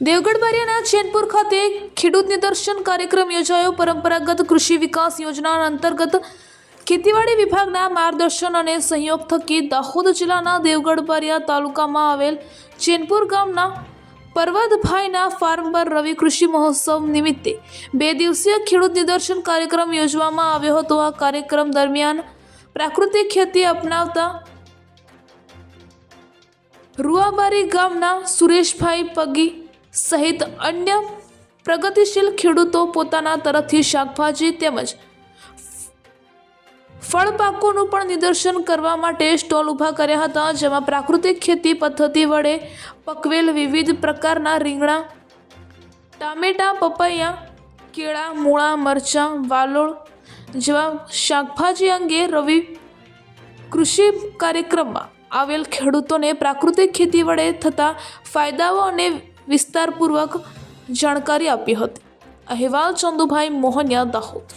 દેવગઢ બારિયાના ચેનપુર ખાતે ખેડૂત નિદર્શન કાર્યક્રમ યોજાયો। પરંપરાગત કૃષિ વિકાસ યોજના અંતર્ગત ખેતીવાડી વિભાગના માર્ગદર્શન અને સહયોગ થકી દાહોદ જિલ્લાના દેવગઢ બારિયા તાલુકામાં આવેલ ચેનપુર ગામના પરવતભાઈના ફાર્મ પર રવિ કૃષિ મહોત્સવ નિમિત્તે 2 દિવસીય ખેડૂત નિદર્શન કાર્યક્રમ યોજવામાં આવ્યો હતો। આ કાર્યક્રમ દરમિયાન પ્રાકૃતિક ખેતી અપનાવતા રૂઆબારી ગામના સુરેશભાઈ પગી સહિત અન્ય પ્રગતિશીલ ખેડૂતો પોતાના તરફથી શાકભાજી તેમજ ફળ પાકોનું પણ નિદર્શન કરવા માટે સ્ટોલ ઊભા કર્યા હતા, જેમાં પ્રાકૃતિક ખેતી પદ્ધતિ વડે પકવેલ વિવિધ પ્રકારના રીંગણા, ટામેટા, પપૈયા, કેળા, મૂળા, મરચાં, વાલોળ જેવા શાકભાજી અંગે રવિ કૃષિ કાર્યક્રમમાં આવેલ ખેડૂતોને પ્રાકૃતિક ખેતી વડે થતા ફાયદાઓ અને વિસ્તારપૂર્વક જાણકારી આપી હતી। અહેવાલ ચંદુભાઈ મોહનિયા, દાહોદ।